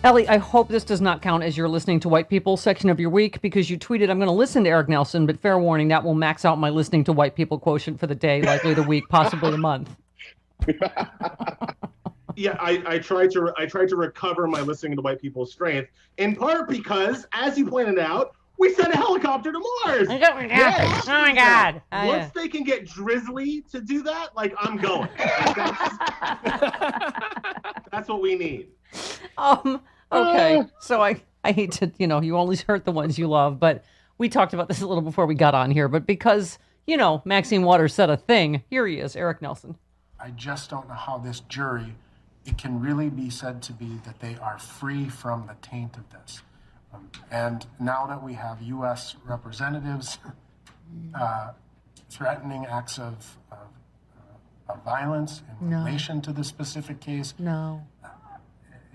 Elie, I hope this does not count as your listening to white people section of your week, because you tweeted, I'm going to listen to Eric Nelson, but fair warning, that will max out my listening to white people quotient for the day, likely the week, possibly the month. Yeah, I tried to recover my listening to white people's strength, in part because, as you pointed out, we sent a helicopter to Mars. Yes. Oh my God. Once they can get Drizzly to do that, like, I'm going. That's what we need. Okay. So I hate to, you only hurt the ones you love, but we talked about this a little before we got on here, but because, Maxine Waters said a thing, here he is, Eric Nelson. I just don't know how this jury, it can really be said to be that they are free from the taint of this. And now that we have U.S. representatives threatening acts of violence in relation to this specific case,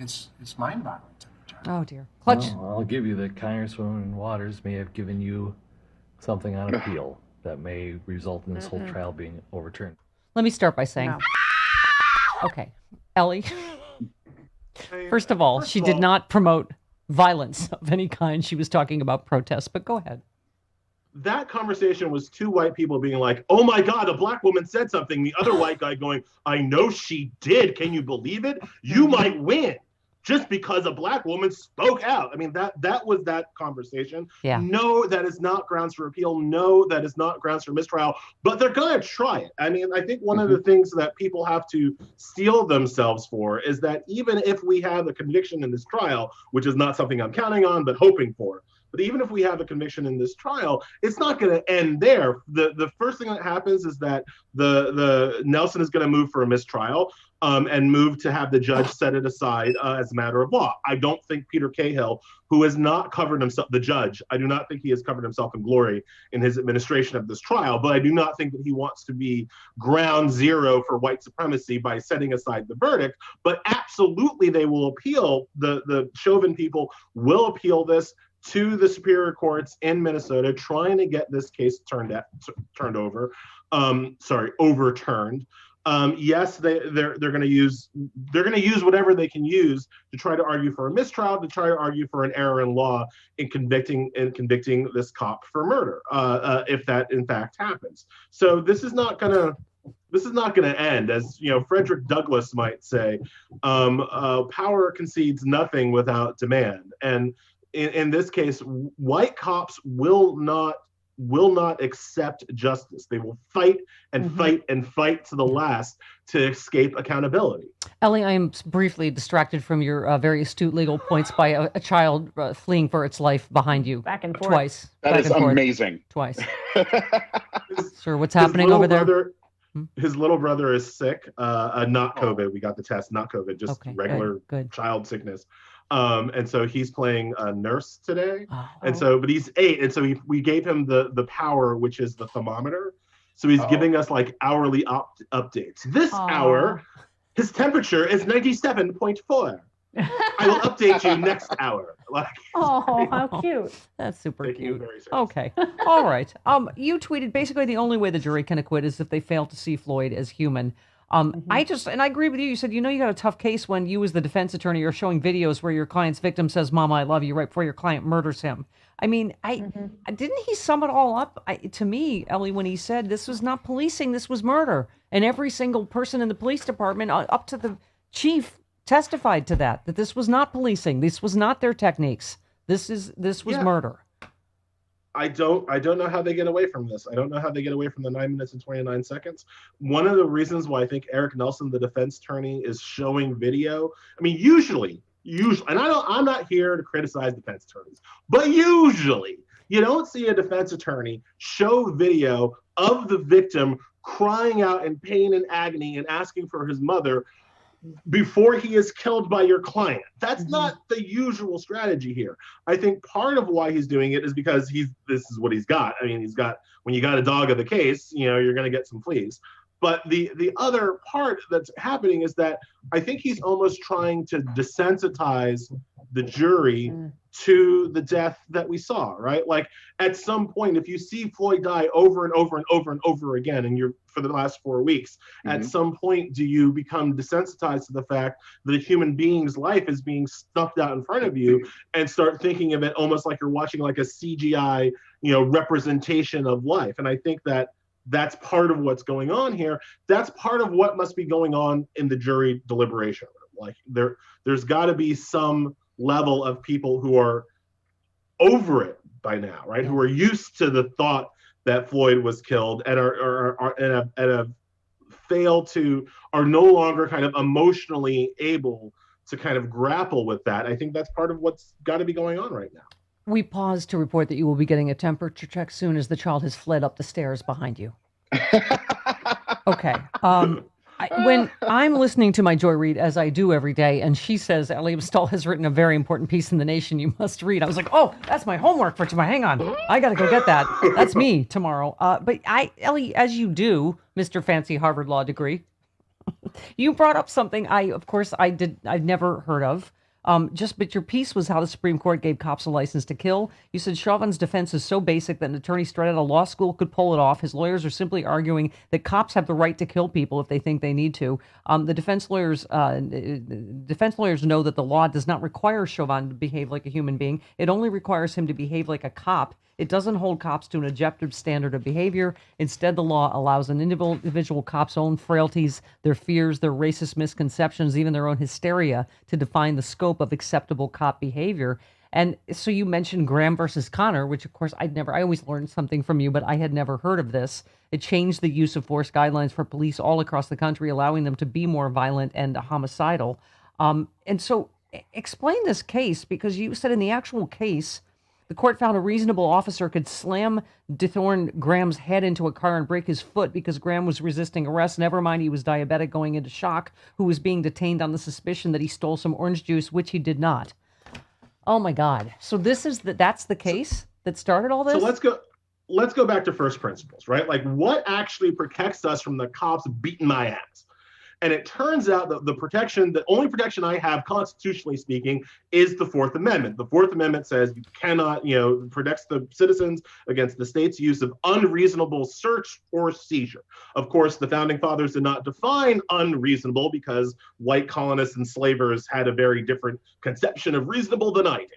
it's mind-boggling to me, John. Oh, dear. Clutch. Well, I'll give you that Congresswoman Waters may have given you something on appeal that may result in this whole trial being overturned. Let me start by saying, okay, Elie, first of all, she did not promote violence of any kind. She was talking about protests, but go ahead. That conversation was two white people being like, oh my God, a black woman said something. The other white guy going, I know she did. Can you believe it? You might win just because a black woman spoke out. I mean, that was that conversation. Yeah. No, that is not grounds for appeal. No, that is not grounds for mistrial, but they're going to try it. I mean, I think one of the things that people have to steel themselves for is that even if we have a conviction in this trial, which is not something I'm counting on, but hoping for, but even if we have a conviction in this trial, it's not going to end there. The first thing that happens is that the Nelson is going to move for a mistrial and move to have the judge set it aside as a matter of law. I don't think Peter Cahill, who has not covered himself, the judge, I do not think he has covered himself in glory in his administration of this trial, but I do not think that he wants to be ground zero for white supremacy by setting aside the verdict. But absolutely, they will appeal. The Chauvin people will appeal this to the superior courts in Minnesota, trying to get this case overturned. Yes, they're going to use whatever they can use to try to argue for a mistrial, to try to argue for an error in law in convicting this cop for murder, if that in fact happens. So this is not going to end, as Frederick Douglass might say. Power concedes nothing without demand, and in this case, white cops will not accept justice. They will fight and fight and fight to the last to escape accountability. Elie, I am briefly distracted from your very astute legal points by a child fleeing for its life behind you. Back and forth. Twice. That is amazing. Twice. Sir, what's happening over there? His little brother is sick. Not COVID. We got the test. Not COVID. Just regular good. Child sickness. And so he's playing nurse today. But he's 8. And so we gave him the power, which is the thermometer. So he's giving us like hourly updates. This hour, his temperature is 97.4. I will update you next hour. How cute. That's super cute. Okay. All right. You tweeted basically the only way the jury can acquit is if they fail to see Floyd as human. And I agree with you. You said, you got a tough case when you as the defense attorney are showing videos where your client's victim says, Mama, I love you, right before your client murders him. I mean, didn't he sum it all up to me, Elie, when he said this was not policing, this was murder. And every single person in the police department up to the chief testified to that this was not policing. This was not their techniques. This was murder. I don't know how they get away from this. I don't know how they get away from the 9 minutes and 29 seconds. One of the reasons why I think Eric Nelson, the defense attorney, is showing video. I mean, usually, and I'm not here to criticize defense attorneys, but usually you don't see a defense attorney show video of the victim crying out in pain and agony and asking for his mother before he is killed by your client. That's not the usual strategy here. I think part of why he's doing it is because this is what he's got. I mean, when you got a dog of the case, you're going to get some fleas. But the other part that's happening is that I think he's almost trying to desensitize the jury to the death that we saw, right? Like at some point, if you see Floyd die over and over and over and over again, and you're for the last 4 weeks, at some point do you become desensitized to the fact that a human being's life is being stuffed out in front of you, and start thinking of it almost like you're watching like a CGI, representation of life. And I think that that's part of what's going on here. That's part of what must be going on in the jury deliberation. Like there's got to be some level of people who are over it by now, right? Who are used to the thought that Floyd was killed and have failed to, are no longer kind of emotionally able to kind of grapple with that. I think that's part of what's got to be going on right now. We pause to report that you will be getting a temperature check soon as the child has fled up the stairs behind you. Okay. When I'm listening to my Joy read, as I do every day, and she says Elie Mystal has written a very important piece in The Nation you must read, I was like, oh, that's my homework for tomorrow. Hang on. I got to go get that. That's me tomorrow. But Elie, as you do, Mr. Fancy Harvard Law degree, you brought up something I've never heard of. But your piece was how the Supreme Court gave cops a license to kill. You said Chauvin's defense is so basic that an attorney straight out of law school could pull it off. His lawyers are simply arguing that cops have the right to kill people if they think they need to. The defense lawyers know that the law does not require Chauvin to behave like a human being. It only requires him to behave like a cop. It doesn't hold cops to an objective standard of behavior. Instead, the law allows an individual cop's own frailties, their fears, their racist misconceptions, even their own hysteria to define the scope of acceptable cop behavior. And so you mentioned Graham versus Connor, which of course I always learned something from you, but I had never heard of this. It changed the use of force guidelines for police all across the country, allowing them to be more violent and homicidal. And so explain this case, because you said in the actual case, the court found a reasonable officer could slam DeThorne Graham's head into a car and break his foot because Graham was resisting arrest. Never mind, he was diabetic going into shock, who was being detained on the suspicion that he stole some orange juice, which he did not. Oh my God. So that's the case that started all this? So let's go back to first principles, right? Like what actually protects us from the cops beating my ass? And it turns out that the only protection I have, constitutionally speaking, is the Fourth Amendment. The Fourth Amendment says you cannot, protects the citizens against the state's use of unreasonable search or seizure. Of course, the founding fathers did not define unreasonable because white colonists and slavers had a very different conception of reasonable than I did.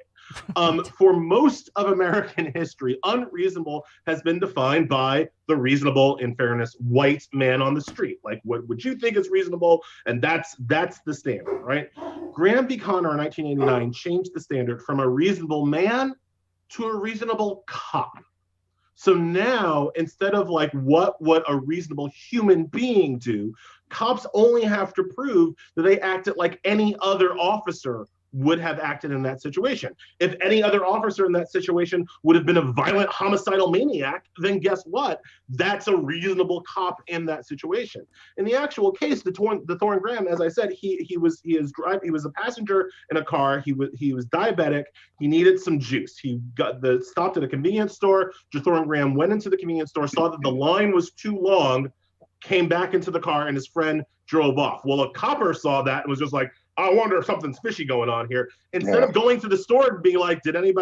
For most of American history, unreasonable has been defined by the reasonable, in fairness, white man on the street. Like, what would you think is reasonable? And that's the standard, right? Graham v. Connor in 1989 changed the standard from a reasonable man to a reasonable cop. So now, instead of like what would a reasonable human being do, cops only have to prove that they acted like any other officer would have acted in that situation. If any other officer in that situation would have been a violent homicidal maniac, then guess what? That's a reasonable cop in that situation. In the actual case, DeThorne Graham, as I said, he was a passenger in a car. He was diabetic. He needed some juice. He stopped at a convenience store. DeThorne Graham went into the convenience store, saw that the line was too long, came back into the car, and his friend drove off. Well, a copper saw that and was just like, I wonder if something's fishy going on here. Instead of going to the store and being like, didn't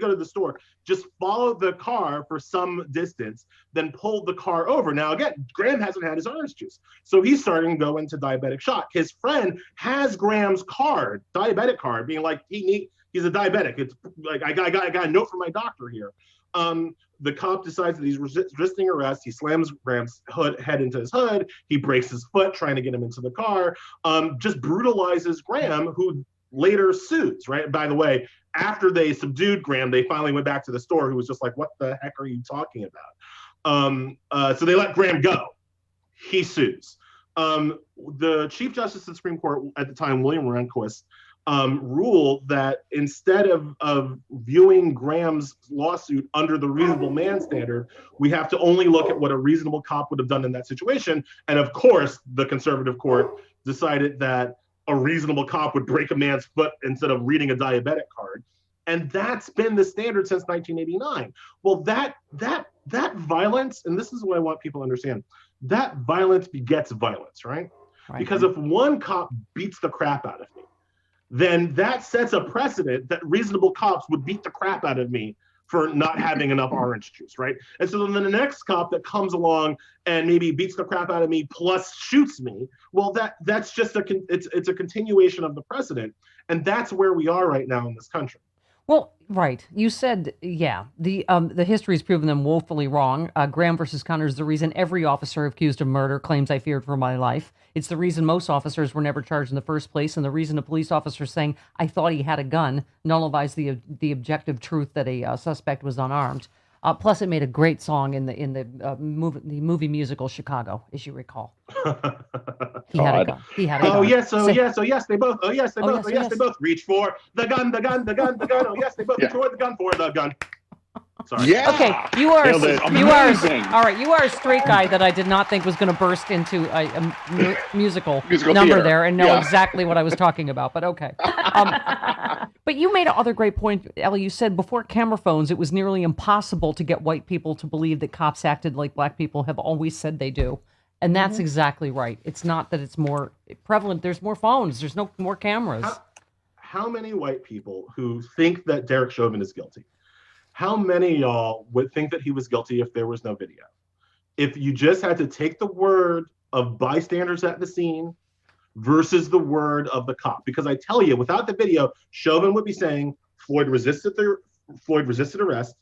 go to the store, just followed the car for some distance, then pulled the car over. Now, again, Graham hasn't had his orange juice, so he's starting to go into diabetic shock. His friend has Graham's card, diabetic card, being like, he's a diabetic. It's like, I got a note from my doctor here. The cop decides that he's resisting arrest. He slams Graham's head into his hood. He breaks his foot trying to get him into the car. Just brutalizes Graham, who later sues, right? By the way, after they subdued Graham, they finally went back to the store, who was just like, what the heck are you talking about? So they let Graham go. He sues. The Chief Justice of the Supreme Court at the time, William Rehnquist, ruled that instead of viewing Graham's lawsuit under the reasonable man standard, we have to only look at what a reasonable cop would have done in that situation. And of course, the conservative court decided that a reasonable cop would break a man's foot instead of reading a diabetic card. And that's been the standard since 1989. Well, that violence, and this is what I want people to understand, that violence begets violence, right? Because if one cop beats the crap out of me, then that sets a precedent that reasonable cops would beat the crap out of me for not having enough orange juice, right? And so then the next cop that comes along and maybe beats the crap out of me plus shoots me, well, that's just it's a continuation of the precedent, and that's where we are right now in this country. Well, right. You said, yeah, the history's proven them woefully wrong. Graham versus Connor is the reason every officer accused of murder claims I feared for my life. It's the reason most officers were never charged in the first place, and the reason a police officer saying I thought he had a gun nullifies the objective truth that a suspect was unarmed. Plus, it made a great song in the movie musical Chicago, as you recall. He had a gun. He had a gun. Oh yes, they both. Oh yes, they both reach for the gun. Oh yes, they both reach for the gun. Sorry. Yeah. Okay, you are Amazing. all right. You are a straight guy that I did not think was going to burst into a musical number theater. there and know exactly what I was talking about. But okay. But you made another great point, Elie. You said before camera phones, it was nearly impossible to get white people to believe that cops acted like black people have always said they do. And that's exactly right. It's not that it's more prevalent. There's more phones. There's no more cameras. How many white people who think that Derek Chauvin is guilty? How many of y'all would think that he was guilty if there was no video? If you just had to take the word of bystanders at the scene versus the word of the cop. Because I tell you, without the video, Chauvin would be saying Floyd resisted arrest,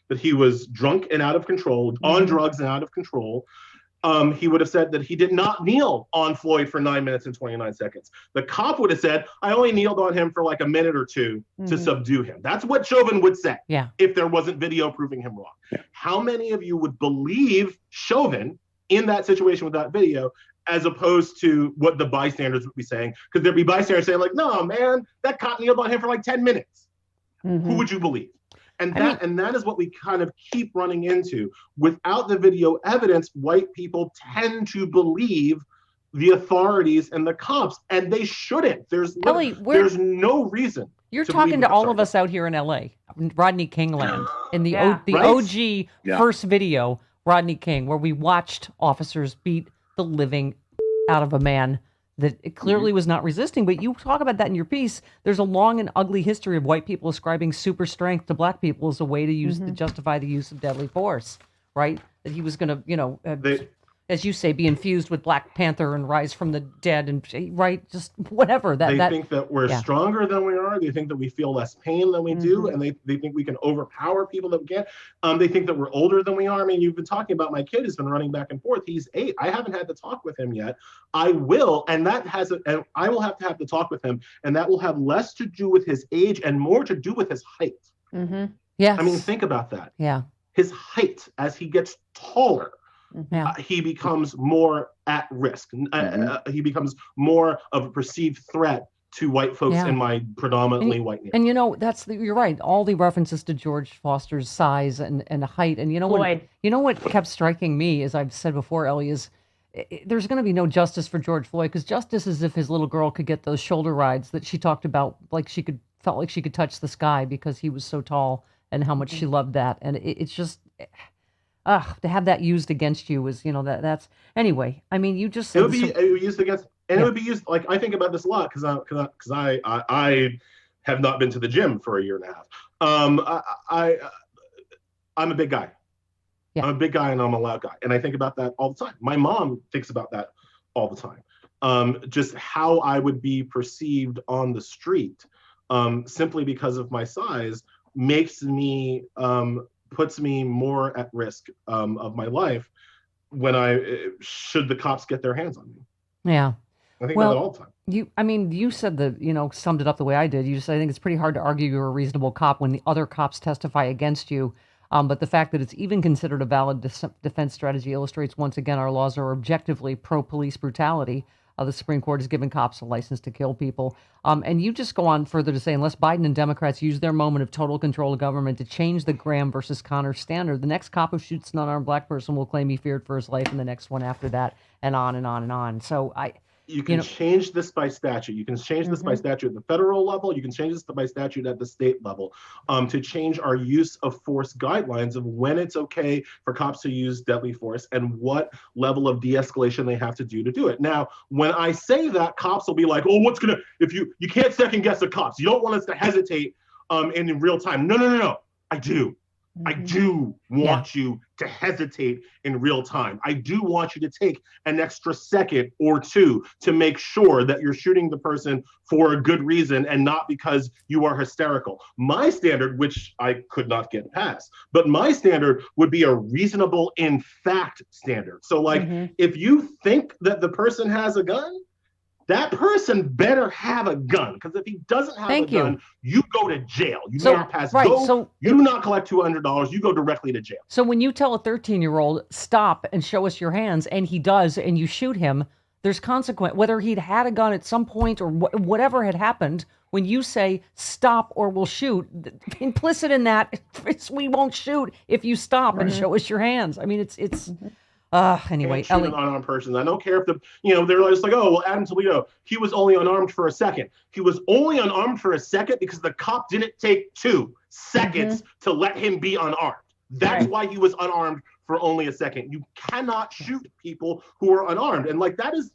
that he was drunk and out of control, on drugs and out of control. He would have said that he did not kneel on Floyd for 9 minutes and 29 seconds. The cop would have said, I only kneeled on him for like a minute or two to subdue him. That's what Chauvin would say if there wasn't video proving him wrong. Yeah. How many of you would believe Chauvin in that situation with that video as opposed to what the bystanders would be saying? Because there'd be bystanders saying like, no, man, that cop kneeled on him for like 10 minutes. Who would you believe? And that is what we kind of keep running into. Without the video evidence, white people tend to believe the authorities and the cops, and they shouldn't. There's no reason. You're talking to all of us out here in LA, Rodney King land, in the OG first video, Rodney King, where we watched officers beat the living out of a man that it clearly was not resisting. But you talk about that in your piece. There's a long and ugly history of white people ascribing super strength to black people as a way to use to justify the use of deadly force, right? That he was going to, as you say, be infused with Black Panther and rise from the dead and just whatever. They think that we're stronger than we are. They think that we feel less pain than we do, and they think we can overpower people that we can't. They think that we're older than we are. I mean, you've been talking about my kid who's been running back and forth. He's 8. I haven't had to talk with him yet. I will, and I will have to talk with him, and that will have less to do with his age and more to do with his height. Yes. I mean, think about that. Yeah. His height, as he gets taller, he becomes more at risk. He becomes more of a perceived threat to white folks in my predominantly white neighborhood. And you're right. All the references to George Foster's size and height, and what kept striking me, as I've said before, Elie, is there's going to be no justice for George Floyd, because justice is if his little girl could get those shoulder rides that she talked about, like felt like she could touch the sky because he was so tall, and how much she loved that, and it's just. To have that used against you is, that's anyway. I mean, you just said it would be used against, and it would be used like I think about this a lot because I have not been to the gym for a year and a half. I'm a big guy. Yeah. I'm a big guy and I'm a loud guy, and I think about that all the time. My mom thinks about that all the time. Just how I would be perceived on the street, simply because of my size, puts me more at risk of my life should the cops get their hands on me. Yeah. I think about it all the time. You said summed it up the way I did. You said, I think it's pretty hard to argue you're a reasonable cop when the other cops testify against you. But the fact that it's even considered a valid defense strategy illustrates once again our laws are objectively pro-police brutality. The Supreme Court has given cops a license to kill people. And you just go on further to say, unless Biden and Democrats use their moment of total control of government to change the Graham versus Connor standard, the next cop who shoots an unarmed black person will claim he feared for his life, and the next one after that, and on and on and on. So You can change this by statute. You can change this by statute at the federal level. You can change this by statute at the state level to change our use of force guidelines of when it's okay for cops to use deadly force and what level of de-escalation they have to do it. Now, when I say that, cops will be like, oh, if you can't second guess the cops. You don't want us to hesitate in real time. No. I do. I do want you to hesitate in real time. I do want you to take an extra second or two to make sure that you're shooting the person for a good reason and not because you are hysterical. My standard, which I could not get past, but my standard would be a reasonable in fact standard. So like, if you think that the person has a gun, that person better have a gun, because if he doesn't have a gun, you go to jail. You do not collect $200. You go directly to jail. So when you tell a 13-year-old, stop and show us your hands, and he does, and you shoot him, there's consequence. Whether he'd had a gun at some point or whatever had happened, when you say stop or we'll shoot, implicit in that is we won't shoot if you stop and show us your hands. I mean, it's. Anyway, Ellie, an unarmed person. I don't care if they're just like, oh, well, Adam Toledo, he was only unarmed for a second. He was only unarmed for a second because the cop didn't take 2 seconds to let him be unarmed. That's why he was unarmed for only a second. You cannot shoot people who are unarmed. And like, that is,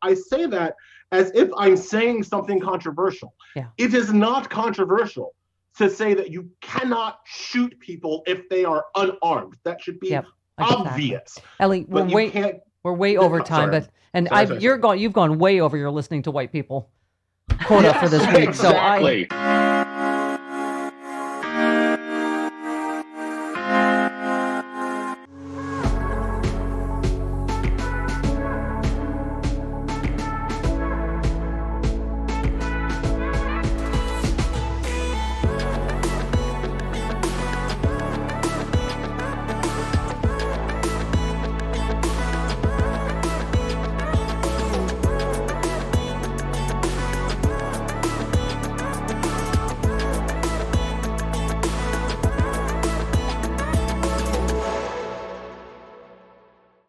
I say that as if I'm saying something controversial. Yeah. It is not controversial to say that you cannot shoot people if they are unarmed. That should be obvious. Ellie, we're way over time, you've gone way over your listening to white people quota for this week. Exactly. So